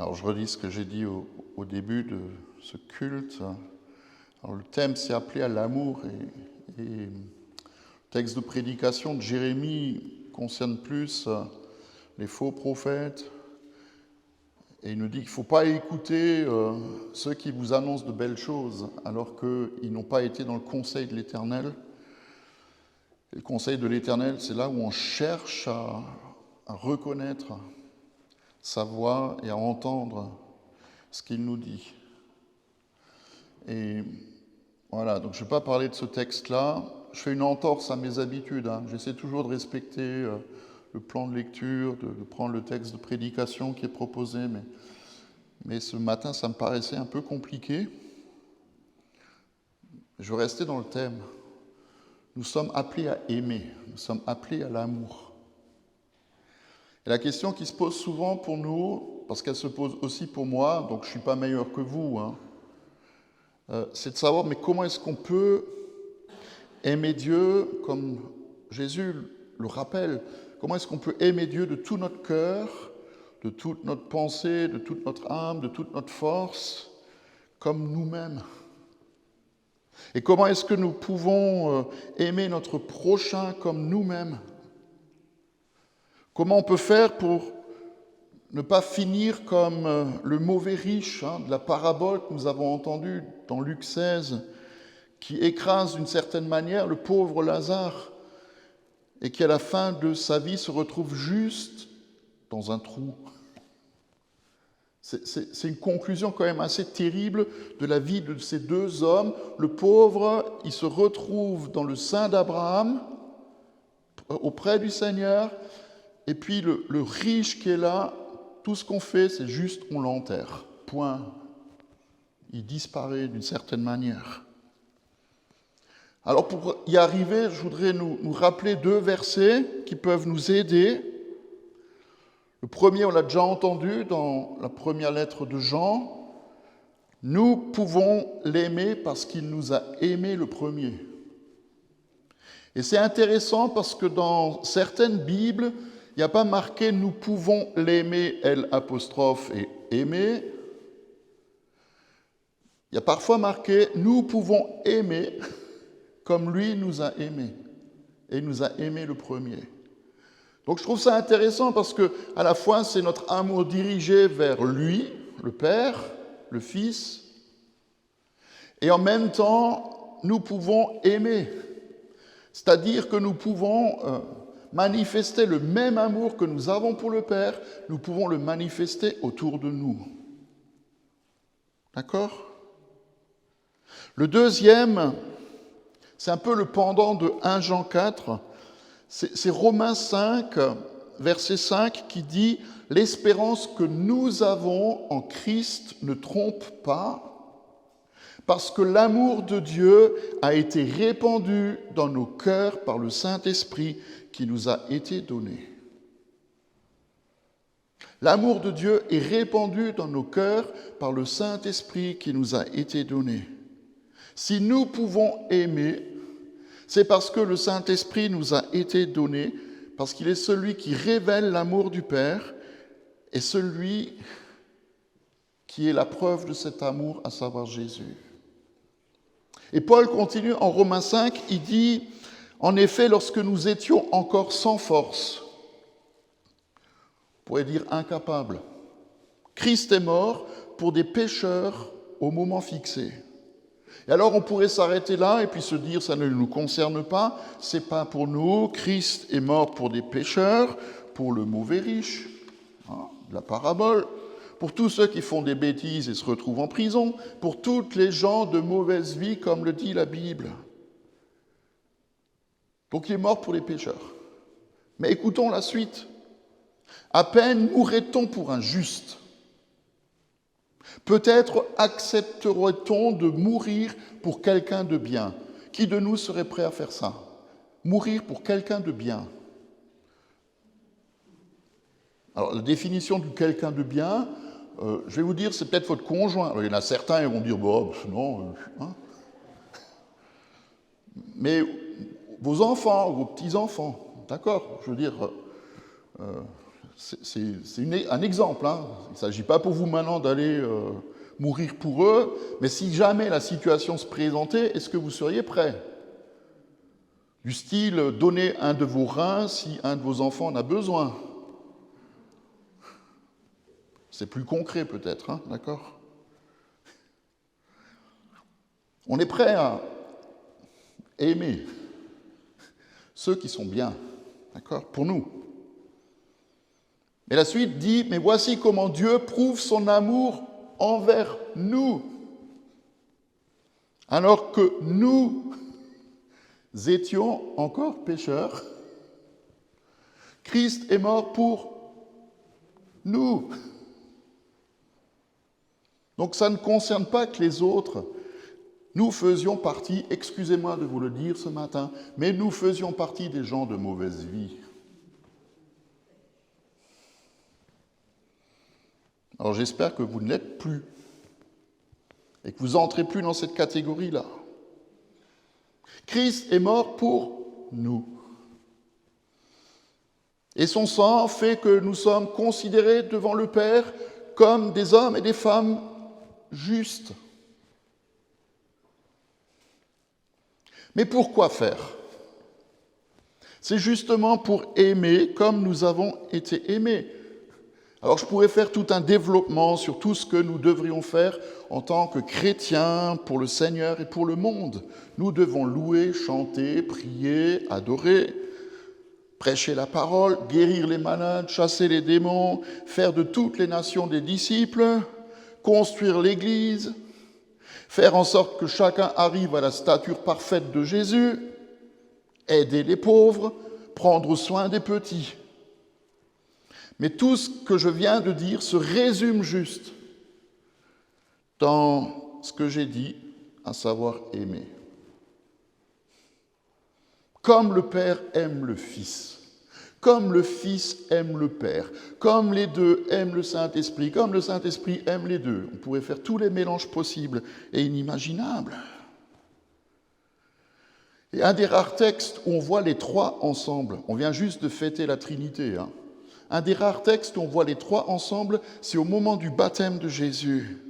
Alors je redis ce que j'ai dit au début de ce culte. Alors le thème c'est appelé à l'amour et le texte de prédication de Jérémie concerne plus les faux prophètes. Et il nous dit qu'il ne faut pas écouter ceux qui vous annoncent de belles choses alors qu'ils n'ont pas été dans le conseil de l'Éternel. Et le conseil de l'Éternel, c'est là où on cherche à reconnaître sa voix et à entendre ce qu'il nous dit. Et voilà, donc je ne vais pas parler de ce texte-là. Je fais une entorse à mes habitudes. J'essaie toujours de respecter le plan de lecture, de prendre le texte de prédication qui est proposé, mais ce matin, ça me paraissait un peu compliqué. Je vais rester dans le thème. Nous sommes appelés à aimer, nous sommes appelés à l'amour. Et la question qui se pose souvent pour nous, parce qu'elle se pose aussi pour moi, donc je ne suis pas meilleur que vous, c'est de savoir, mais comment est-ce qu'on peut aimer Dieu comme Jésus le rappelle? Comment est-ce qu'on peut aimer Dieu de tout notre cœur, de toute notre pensée, de toute notre âme, de toute notre force, comme nous-mêmes? Et comment est-ce que nous pouvons aimer notre prochain comme nous-mêmes? Comment on peut faire pour ne pas finir comme le mauvais riche de la parabole que nous avons entendue dans Luc 16, qui écrase d'une certaine manière le pauvre Lazare et qui à la fin de sa vie se retrouve juste dans un trou. C'est une conclusion quand même assez terrible de la vie de ces deux hommes. Le pauvre, il se retrouve dans le sein d'Abraham, auprès du Seigneur, et puis le riche qui est là, tout ce qu'on fait, c'est juste on l'enterre. Point. Il disparaît d'une certaine manière. Alors pour y arriver, je voudrais nous rappeler deux versets qui peuvent nous aider. Le premier, on l'a déjà entendu dans la première lettre de Jean. Nous pouvons l'aimer parce qu'il nous a aimés le premier. Et c'est intéressant parce que dans certaines Bibles, il n'y a pas marqué « nous pouvons l'aimer » L' et « aimer ». Il y a parfois marqué « nous pouvons aimer » comme lui nous a aimés. Et il nous a aimés le premier. Donc je trouve ça intéressant parce que à la fois c'est notre amour dirigé vers lui, le Père, le Fils, et en même temps nous pouvons aimer. C'est-à-dire que nous pouvons manifester le même amour que nous avons pour le Père, nous pouvons le manifester autour de nous. D'accord ? Le deuxième, c'est un peu le pendant de 1 Jean 4, c'est Romains 5, verset 5, qui dit « L'espérance que nous avons en Christ ne trompe pas, parce que l'amour de Dieu a été répandu dans nos cœurs par le Saint-Esprit qui nous a été donné. » L'amour de Dieu est répandu dans nos cœurs par le Saint-Esprit qui nous a été donné. Si nous pouvons aimer, c'est parce que le Saint-Esprit nous a été donné, parce qu'il est celui qui révèle l'amour du Père et celui qui est la preuve de cet amour, à savoir Jésus. Et Paul continue en Romains 5, il dit « En effet, lorsque nous étions encore sans force, on pourrait dire incapables, Christ est mort pour des pécheurs au moment fixé. » Et alors on pourrait s'arrêter là et puis se dire ça ne nous concerne pas, c'est pas pour nous, Christ est mort pour des pécheurs, pour le mauvais riche, de la parabole, pour tous ceux qui font des bêtises et se retrouvent en prison, pour toutes les gens de mauvaise vie comme le dit la Bible. Donc il est mort pour les pécheurs. Mais écoutons la suite. À peine mourrait-on pour un juste. Peut-être accepterait-on de mourir pour quelqu'un de bien. Qui de nous serait prêt à faire ça? Mourir pour quelqu'un de bien. Alors, la définition de quelqu'un de bien, je vais vous dire, c'est peut-être votre conjoint. Alors, il y en a certains qui vont dire, bon, non. Mais vos enfants, vos petits-enfants, d'accord? Je veux dire, un exemple. Hein. Il ne s'agit pas pour vous maintenant d'aller mourir pour eux, mais si jamais la situation se présentait, est-ce que vous seriez prêt? Du style, donner un de vos reins si un de vos enfants en a besoin. C'est plus concret peut-être, hein, d'accord? On est prêt à aimer ceux qui sont bien, d'accord, pour nous. Et la suite dit, mais voici comment Dieu prouve son amour envers nous. Alors que nous étions encore pécheurs, Christ est mort pour nous. Donc ça ne concerne pas que les autres. Nous faisions partie, excusez-moi de vous le dire ce matin, mais nous faisions partie des gens de mauvaise vie. Alors j'espère que vous ne l'êtes plus et que vous n'entrez plus dans cette catégorie-là. Christ est mort pour nous. Et son sang fait que nous sommes considérés devant le Père comme des hommes et des femmes justes. Mais pourquoi faire? C'est justement pour aimer comme nous avons été aimés. Alors je pourrais faire tout un développement sur tout ce que nous devrions faire en tant que chrétiens pour le Seigneur et pour le monde. Nous devons louer, chanter, prier, adorer, prêcher la parole, guérir les malades, chasser les démons, faire de toutes les nations des disciples, construire l'Église, faire en sorte que chacun arrive à la stature parfaite de Jésus, aider les pauvres, prendre soin des petits. Mais tout ce que je viens de dire se résume juste dans ce que j'ai dit, à savoir aimer. Comme le Père aime le Fils, comme le Fils aime le Père, comme les deux aiment le Saint-Esprit, comme le Saint-Esprit aime les deux. On pourrait faire tous les mélanges possibles et inimaginables. Et un des rares textes où on voit les trois ensemble, on vient juste de fêter la Trinité, hein. Un des rares textes où on voit les trois ensemble, c'est au moment du baptême de Jésus.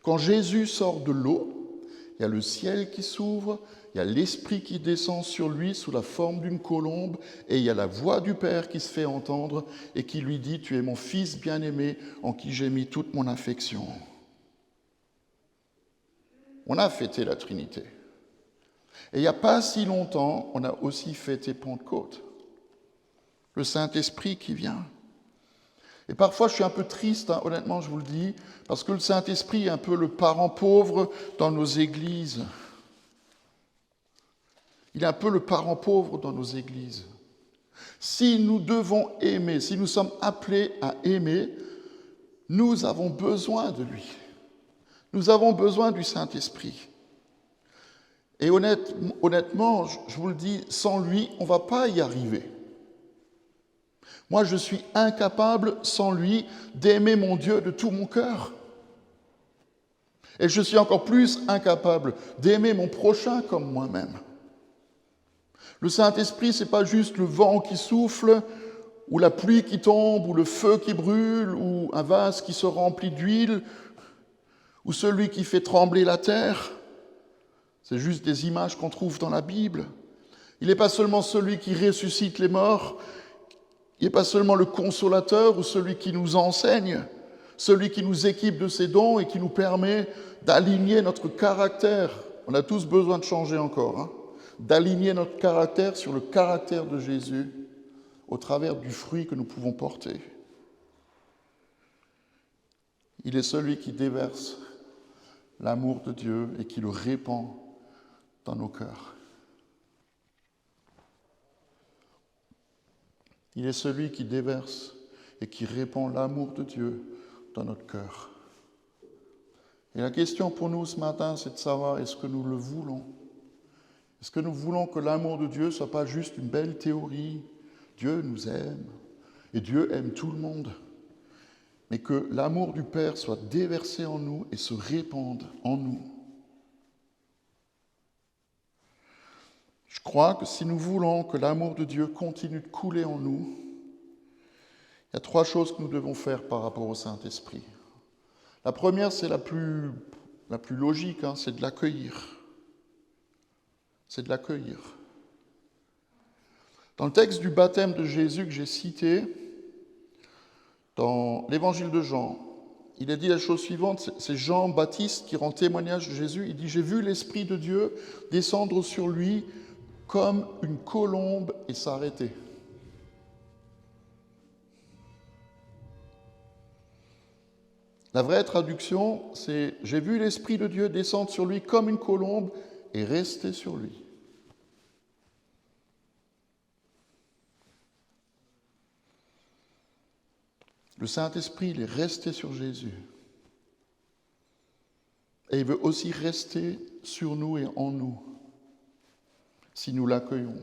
Quand Jésus sort de l'eau, il y a le ciel qui s'ouvre, il y a l'Esprit qui descend sur lui sous la forme d'une colombe, et il y a la voix du Père qui se fait entendre et qui lui dit « Tu es mon Fils bien-aimé en qui j'ai mis toute mon affection ». On a fêté la Trinité. Et il n'y a pas si longtemps, on a aussi fêté Pentecôte. Le Saint-Esprit qui vient. Et parfois, je suis un peu triste, hein, honnêtement, je vous le dis, parce que le Saint-Esprit est un peu le parent pauvre dans nos églises. Il est un peu le parent pauvre dans nos églises. Si nous devons aimer, si nous sommes appelés à aimer, nous avons besoin de lui. Nous avons besoin du Saint-Esprit. Et honnêtement, je vous le dis, sans lui, on ne va pas y arriver. Moi, je suis incapable, sans lui, d'aimer mon Dieu de tout mon cœur. Et je suis encore plus incapable d'aimer mon prochain comme moi-même. Le Saint-Esprit, ce n'est pas juste le vent qui souffle, ou la pluie qui tombe, ou le feu qui brûle, ou un vase qui se remplit d'huile, ou celui qui fait trembler la terre. C'est juste des images qu'on trouve dans la Bible. Il n'est pas seulement celui qui ressuscite les morts, il n'est pas seulement le consolateur ou celui qui nous enseigne, celui qui nous équipe de ses dons et qui nous permet d'aligner notre caractère. On a tous besoin de changer encore, hein, d'aligner notre caractère sur le caractère de Jésus au travers du fruit que nous pouvons porter. Il est celui qui déverse l'amour de Dieu et qui le répand dans nos cœurs. Il est celui qui déverse et qui répand l'amour de Dieu dans notre cœur. Et la question pour nous ce matin, c'est de savoir, est-ce que nous le voulons? Est-ce que nous voulons que l'amour de Dieu ne soit pas juste une belle théorie? Dieu nous aime et Dieu aime tout le monde. Mais que l'amour du Père soit déversé en nous et se répande en nous. Je crois que si nous voulons que l'amour de Dieu continue de couler en nous, il y a 3 choses que nous devons faire par rapport au Saint-Esprit. La première, c'est la plus logique, c'est de l'accueillir. C'est de l'accueillir. Dans le texte du baptême de Jésus que j'ai cité, dans l'évangile de Jean, il a dit la chose suivante, c'est Jean-Baptiste qui rend témoignage de Jésus, il dit « J'ai vu l'Esprit de Dieu descendre sur lui comme une colombe et s'arrêter. » La vraie traduction, c'est « J'ai vu l'Esprit de Dieu descendre sur lui comme une colombe et rester sur lui. » Le Saint-Esprit, il est resté sur Jésus. Et il veut aussi rester sur nous et en nous, si nous l'accueillons.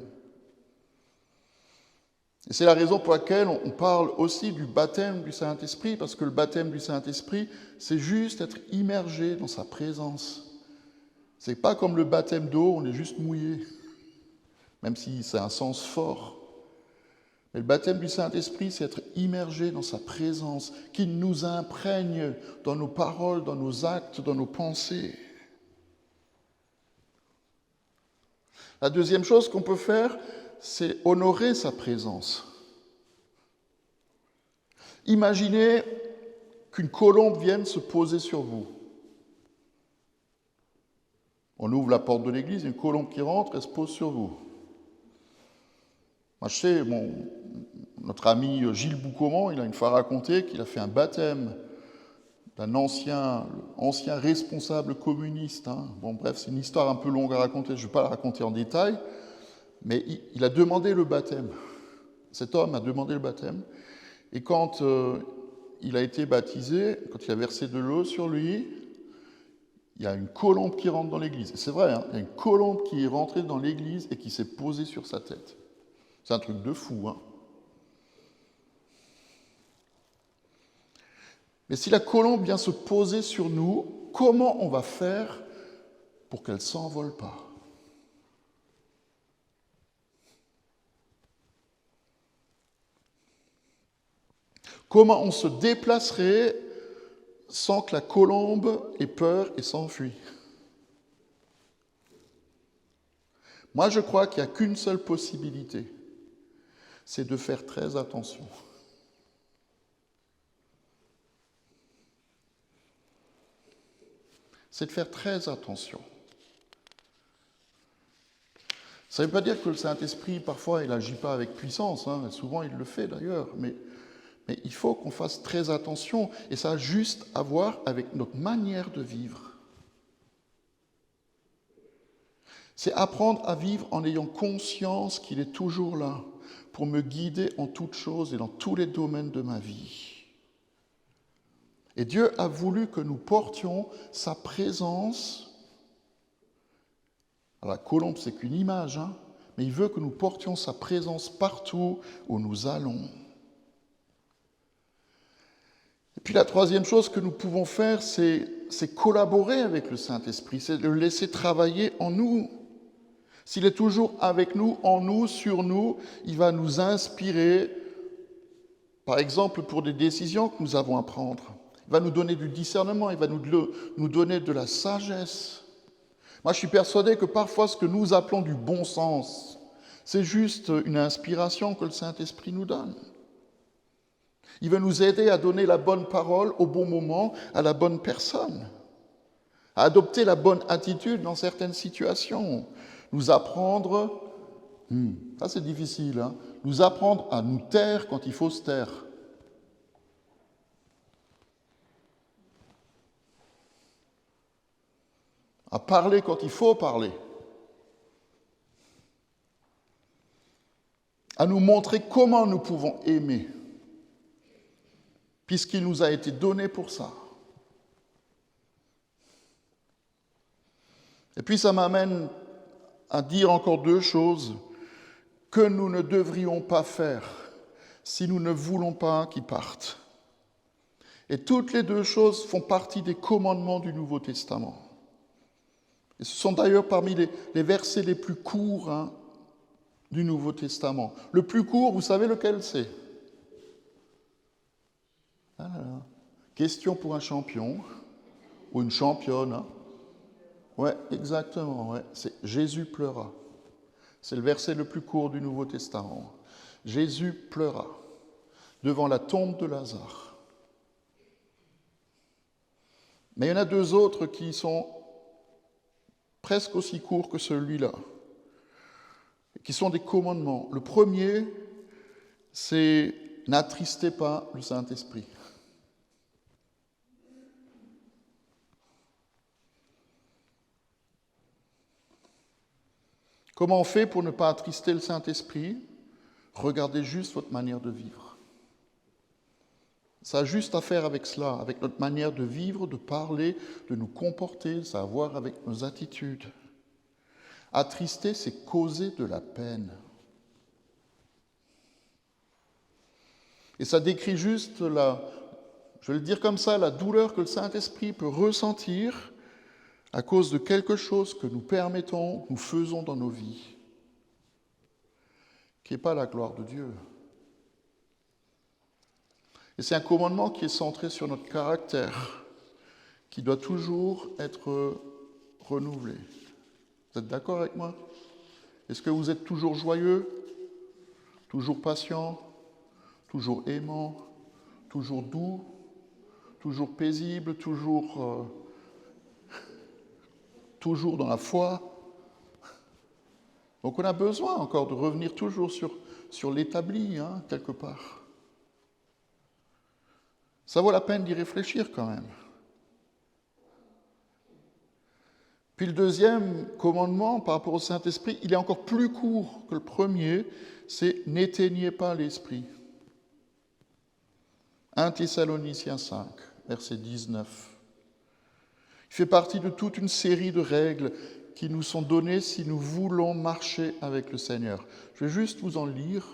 Et c'est la raison pour laquelle on parle aussi du baptême du Saint-Esprit, parce que le baptême du Saint-Esprit, c'est juste être immergé dans sa présence. C'est pas comme le baptême d'eau, on est juste mouillé, même si c'est un sens fort. Mais le baptême du Saint-Esprit, c'est être immergé dans sa présence, qu'il nous imprègne dans nos paroles, dans nos actes, dans nos pensées. La deuxième chose qu'on peut faire, c'est honorer sa présence. Imaginez qu'une colombe vienne se poser sur vous. On ouvre la porte de l'église, il y a une colombe qui rentre, elle se pose sur vous. Moi, je sais, notre ami Gilles Boucaumont, il a une fois raconté qu'il a fait un baptême d'un ancien responsable communiste. Bon, bref, c'est une histoire un peu longue à raconter, je ne vais pas la raconter en détail, mais il a demandé le baptême. Cet homme a demandé le baptême, et quand il a été baptisé, quand il a versé de l'eau sur lui, il y a une colombe qui rentre dans l'église. C'est vrai, il y a une colombe qui est rentrée dans l'église et qui s'est posée sur sa tête. C'est un truc de fou, Mais si la colombe vient se poser sur nous, comment on va faire pour qu'elle ne s'envole pas? Comment on se déplacerait sans que la colombe ait peur et s'enfuit? Moi, je crois qu'il n'y a qu'une seule possibilité, c'est de faire très attention. C'est de faire très attention. Ça ne veut pas dire que le Saint-Esprit, parfois, il n'agit pas avec puissance, souvent il le fait d'ailleurs, mais il faut qu'on fasse très attention, et ça a juste à voir avec notre manière de vivre. C'est apprendre à vivre en ayant conscience qu'il est toujours là pour me guider en toutes choses et dans tous les domaines de ma vie. Et Dieu a voulu que nous portions sa présence. Alors, la colombe, c'est qu'une image, mais il veut que nous portions sa présence partout où nous allons. Et puis la troisième chose que nous pouvons faire, c'est collaborer avec le Saint-Esprit, c'est de le laisser travailler en nous. S'il est toujours avec nous, en nous, sur nous, il va nous inspirer, par exemple, pour des décisions que nous avons à prendre. Il va nous donner du discernement, il va nous donner de la sagesse. Moi, je suis persuadé que parfois, ce que nous appelons du bon sens, c'est juste une inspiration que le Saint-Esprit nous donne. Il veut nous aider à donner la bonne parole au bon moment à la bonne personne, à adopter la bonne attitude dans certaines situations, nous apprendre, ça c'est difficile, nous apprendre à nous taire quand il faut se taire. À parler quand il faut parler. À nous montrer comment nous pouvons aimer, puisqu'il nous a été donné pour ça. Et puis ça m'amène à dire encore 2 choses que nous ne devrions pas faire si nous ne voulons pas qu'ils partent. Et toutes les 2 choses font partie des commandements du Nouveau Testament. Et ce sont d'ailleurs parmi les versets les plus courts du Nouveau Testament. Le plus court, vous savez lequel c'est? Ah là là. Question pour un champion, ou une championne. Hein. Ouais, exactement. Ouais. C'est Jésus pleura. C'est le verset le plus court du Nouveau Testament. Jésus pleura devant la tombe de Lazare. Mais il y en a deux autres qui sont presque aussi courts que celui-là, qui sont des commandements. Le premier, c'est « N'attristez pas le Saint-Esprit ». Comment on fait pour ne pas attrister le Saint-Esprit ? Regardez juste votre manière de vivre. Ça a juste à faire avec cela, avec notre manière de vivre, de parler, de nous comporter, ça a à voir avec nos attitudes. Attrister, c'est causer de la peine. Et ça décrit juste je vais le dire comme ça, la douleur que le Saint-Esprit peut ressentir à cause de quelque chose que nous permettons, nous faisons dans nos vies, qui n'est pas la gloire de Dieu. Et c'est un commandement qui est centré sur notre caractère, qui doit toujours être renouvelé. Vous êtes d'accord avec moi ? Est-ce que vous êtes toujours joyeux, toujours patient, toujours aimant, toujours doux, toujours paisible, toujours dans la foi ? Donc on a besoin encore de revenir toujours sur l'établi, quelque part. Ça vaut la peine d'y réfléchir quand même. Puis le deuxième commandement par rapport au Saint-Esprit, il est encore plus court que le premier, c'est « N'éteignez pas l'Esprit ». 1 Thessaloniciens 5, verset 19. Il fait partie de toute une série de règles qui nous sont données si nous voulons marcher avec le Seigneur. Je vais juste vous en lire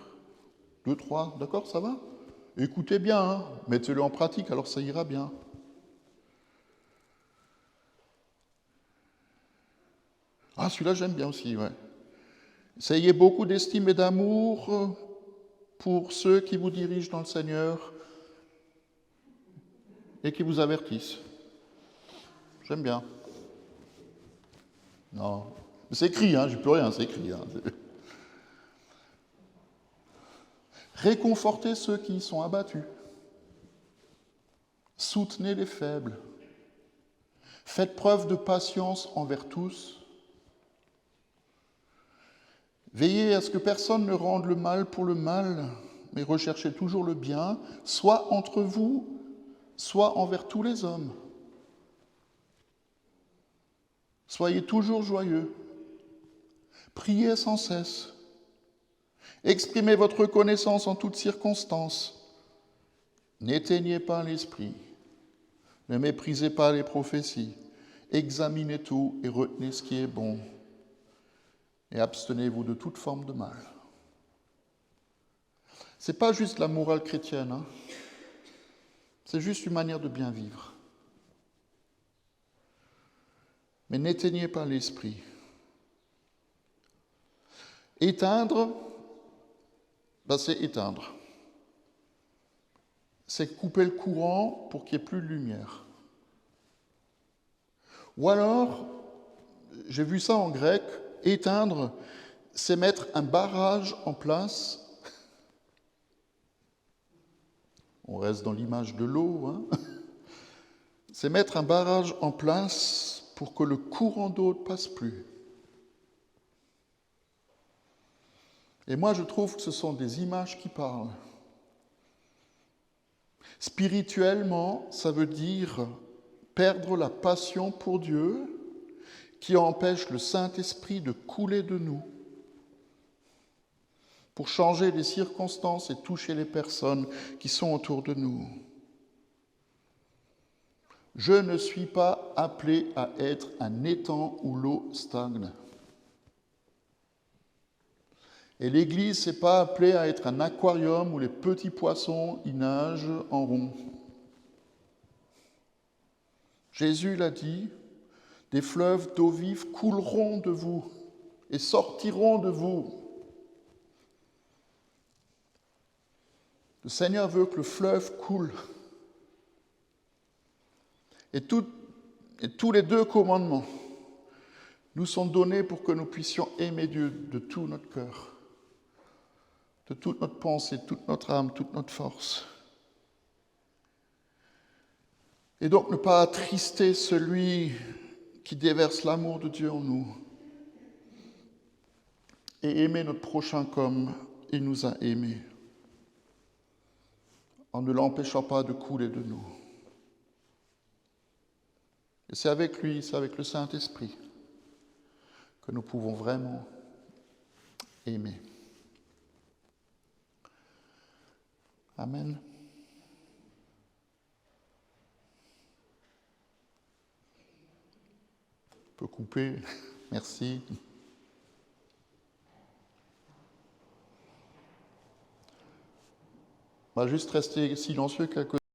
2, 3, d'accord, ça va ? Écoutez bien, mettez-le en pratique, alors ça ira bien. Ah, celui-là, j'aime bien aussi, ouais. Ayez beaucoup d'estime et d'amour pour ceux qui vous dirigent dans le Seigneur et qui vous avertissent. J'aime bien. Non, c'est écrit, je ne peux rien, c'est écrit. Réconfortez ceux qui sont abattus. Soutenez les faibles. Faites preuve de patience envers tous. Veillez à ce que personne ne rende le mal pour le mal, mais recherchez toujours le bien, soit entre vous, soit envers tous les hommes. Soyez toujours joyeux. Priez sans cesse. Exprimez votre reconnaissance en toutes circonstances. N'éteignez pas l'esprit. Ne méprisez pas les prophéties. Examinez tout et retenez ce qui est bon. Et abstenez-vous de toute forme de mal. Ce n'est pas juste la morale chrétienne, c'est juste une manière de bien vivre. Mais n'éteignez pas l'esprit. Éteindre, c'est éteindre. C'est couper le courant pour qu'il n'y ait plus de lumière. Ou alors, j'ai vu ça en grec, éteindre, c'est mettre un barrage en place. On reste dans l'image de l'eau. C'est mettre un barrage en place pour que le courant d'eau ne passe plus. Et moi, je trouve que ce sont des images qui parlent. Spirituellement, ça veut dire perdre la passion pour Dieu qui empêche le Saint-Esprit de couler de nous pour changer les circonstances et toucher les personnes qui sont autour de nous. Je ne suis pas appelé à être un étang où l'eau stagne. Et l'Église n'est pas appelée à être un aquarium où les petits poissons y nagent en rond. Jésus l'a dit, des fleuves d'eau vive couleront de vous et sortiront de vous. Le Seigneur veut que le fleuve coule Et tous les 2 commandements nous sont donnés pour que nous puissions aimer Dieu de tout notre cœur, de toute notre pensée, toute notre âme, toute notre force. Et donc ne pas attrister celui qui déverse l'amour de Dieu en nous et aimer notre prochain comme il nous a aimés, en ne l'empêchant pas de couler de nous. Et c'est avec lui, c'est avec le Saint-Esprit que nous pouvons vraiment aimer. Amen. On peut couper. Merci. On va juste rester silencieux quelques